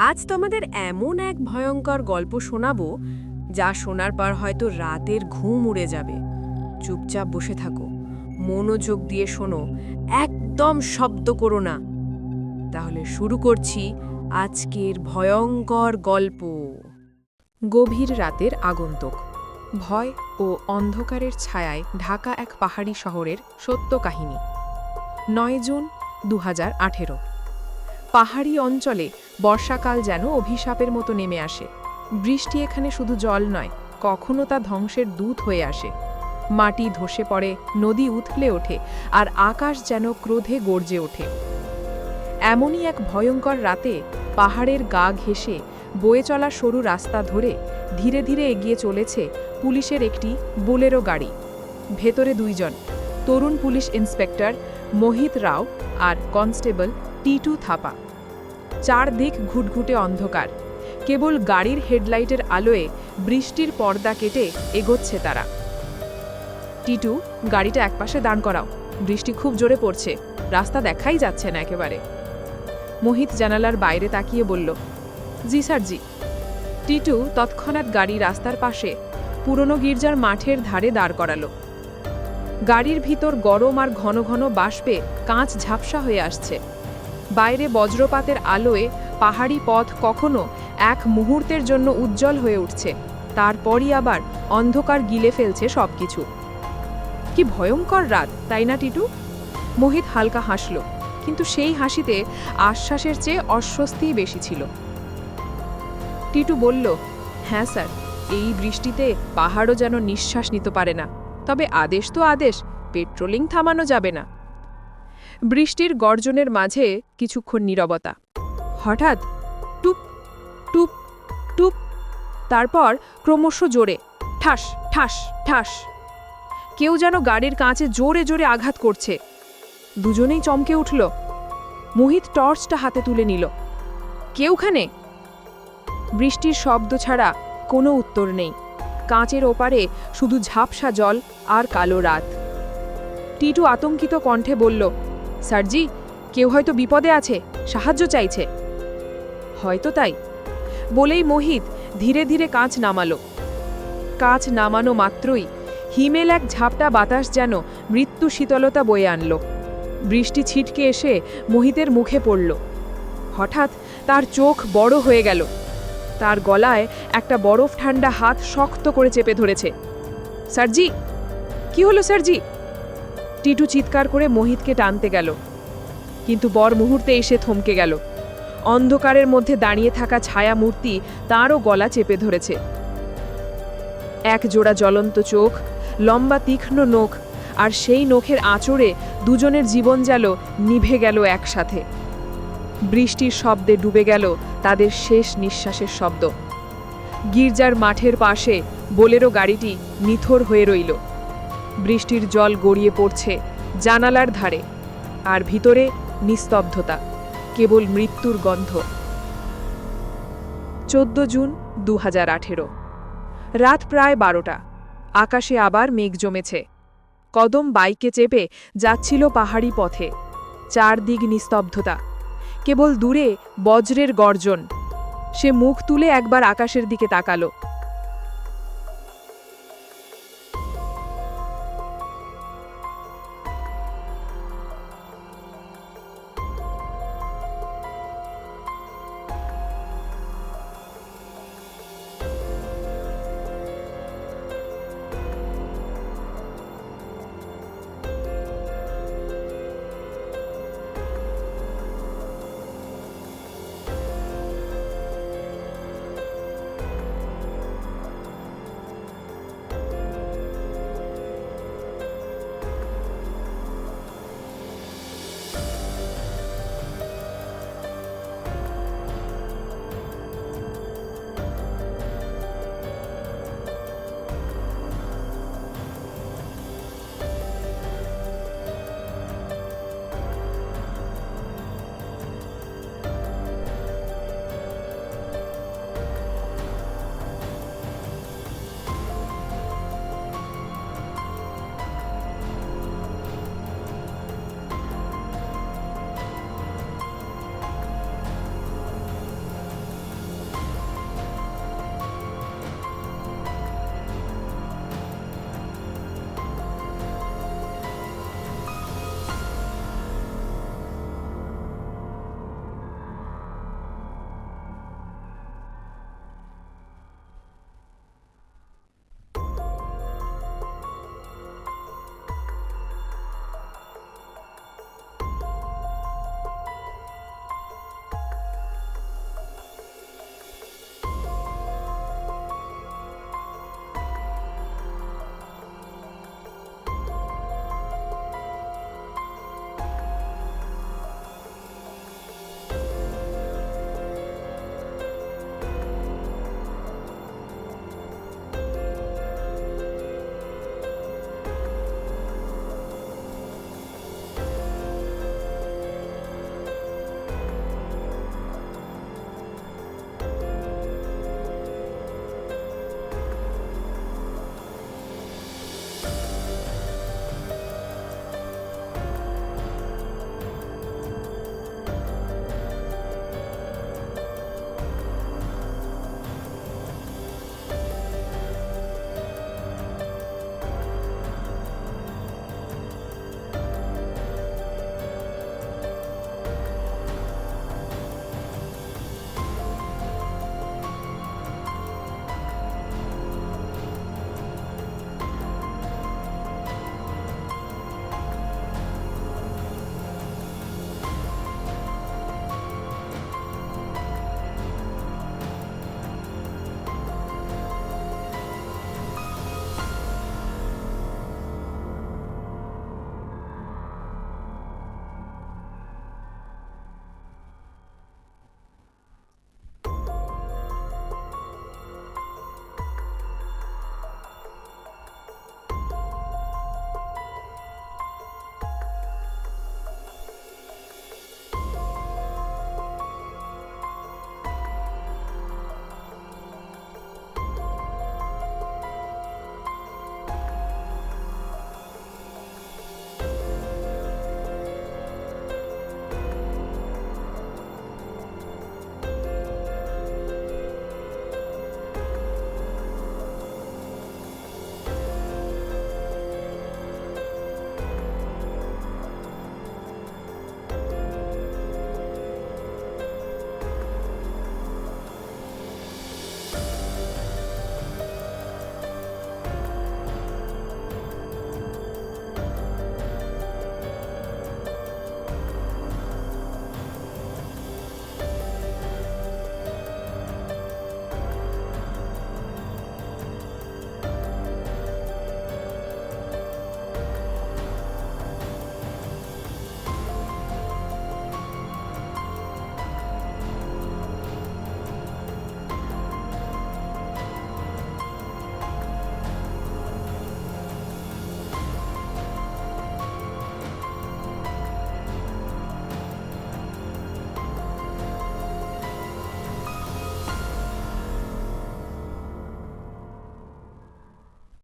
আজ তোমাদের এমন এক ভয়ঙ্কর গল্প শোনাবো যা শোনার পর হয়তো রাতের ঘুম উড়ে যাবে। চুপচাপ বসে থাকো, মনোযোগ দিয়ে শোনো, একদম শব্দ করো না। তাহলে শুরু করছি আজকের ভয়ঙ্কর গল্প। গভীর রাতের আগন্তুক, ভয় ও অন্ধকারের ছায়ায় ঢাকা এক পাহাড়ি শহরের সত্য কাহিনী। ৯ জুন ২০১৮। পাহাড়ি অঞ্চলে বর্ষাকাল যেন অভিশাপের মতো নেমে আসে। বৃষ্টি এখানে শুধু জল নয়, কখনো তা ধ্বংসের দূত হয়ে আসে। মাটি ধসে পড়ে, নদী উথলে ওঠে, আর আকাশ যেন ক্রোধে গর্জে ওঠে। এমনই এক ভয়ঙ্কর রাতে পাহাড়ের গা ঘেঁষে বয়ে চলা সরু রাস্তা ধরে ধীরে ধীরে এগিয়ে চলেছে পুলিশের একটি বোলেরো গাড়ি। ভেতরে ২ জন, তরুণ পুলিশ ইন্সপেক্টর মোহিত রাও আর কনস্টেবল টিটু থাপা। চারদিক ঘুটঘুটে অন্ধকার, কেবল গাড়ির হেডলাইটের আলোয় বৃষ্টির পর্দা কেটে এগোচ্ছে তারা। টিটু, গাড়িটা একপাশে দাঁড় করাও, বৃষ্টি খুব জোরে পড়ছে, রাস্তা দেখাই যাচ্ছে না একেবারে। মোহিত জানালার বাইরে তাকিয়ে বলল, জি স্যার জি। টিটু তৎক্ষণাৎ গাড়ি রাস্তার পাশে পুরনো গির্জার মাঠের ধারে দাঁড় করালো। গাড়ির ভিতর গরম আর ঘন ঘন বাষ্পে কাঁচ ঝাপসা হয়ে আসছে। বাইরে বজ্রপাতের আলোয় পাহাড়ি পথ কখনো এক মুহূর্তের জন্য উজ্জ্বল হয়ে উঠছে, তারপরই আবার অন্ধকার গিলে ফেলছে সবকিছু। কি ভয়ঙ্কর রাত, তাই না টিটু? মোহিত হালকা হাসল, কিন্তু সেই হাসিতে আশ্বাসের চেয়ে অস্বস্তিই বেশি ছিল। টিটু বলল, হ্যাঁ স্যার, এই বৃষ্টিতে পাহাড়ও যেন নিঃশ্বাস নিতে পারে না। তবে আদেশ তো আদেশ, পেট্রোলিং থামানো যাবে না। বৃষ্টির গর্জনের মাঝে কিছুক্ষণ নীরবতা। হঠাৎ টুপ টুপ টুপ, তারপর ক্রমশ জোরে ঠাস ঠাস ঠাস। কেউ যেন গাড়ির কাঁচে জোরে জোরে আঘাত করছে। দুজনেই চমকে উঠল। মোহিত টর্চটা হাতে তুলে নিল। কেউখানে? বৃষ্টির শব্দ ছাড়া কোনো উত্তর নেই। কাঁচের ওপারে শুধু ঝাপসা জল আর কালো রাত। টিটু আতঙ্কিত কণ্ঠে বলল, স্যারজি, কেউ হয়তো বিপদে আছে, সাহায্য চাইছে। হয়তো তাই বলেই মোহিত ধীরে ধীরে কাঁচ নামালো। কাঁচ নামানো মাত্রই হিমেল এক ঝাপটা বাতাস যেন মৃত্যু শীতলতা বয়ে আনল। বৃষ্টি ছিটকে এসে মোহিতের মুখে পড়ল। হঠাৎ তার চোখ বড় হয়ে গেল। তার গলায় একটা বরফ ঠান্ডা হাত শক্ত করে চেপে ধরেছে। স্যারজি, কি হলো স্যারজি? টিটু চিৎকার করে মোহিতকে টানতে গেল, কিন্তু বর মুহূর্তে এসে থমকে গেল। অন্ধকারের মধ্যে দাঁড়িয়ে থাকা ছায়া মূর্তি তারও গলা চেপে ধরেছে। এক জোড়া জ্বলন্ত চোখ, লম্বা তীক্ষ্ণ নখ, আর সেই নখের আঁচড়ে দুজনের জীবন যেন নিভে গেল একসাথে। বৃষ্টির শব্দে ডুবে গেল তাদের শেষ নিঃশ্বাসের শব্দ। গির্জার মাঠের পাশে বোলেরো গাড়িটি নিথর হয়ে রইল। বৃষ্টির জল গড়িয়ে পড়ছে জানালার ধারে, আর ভিতরে নিস্তব্ধতা, কেবল মৃত্যুর গন্ধ। ১৪ জুন ২০১৮। রাত প্রায় ১২টা। আকাশে আবার মেঘ জমেছে। কদম বাইকে চেপে যাচ্ছিল পাহাড়ি পথে। চারদিক নিস্তব্ধতা, কেবল দূরে বজ্রের গর্জন। সে মুখ তুলে একবার আকাশের দিকে তাকালো।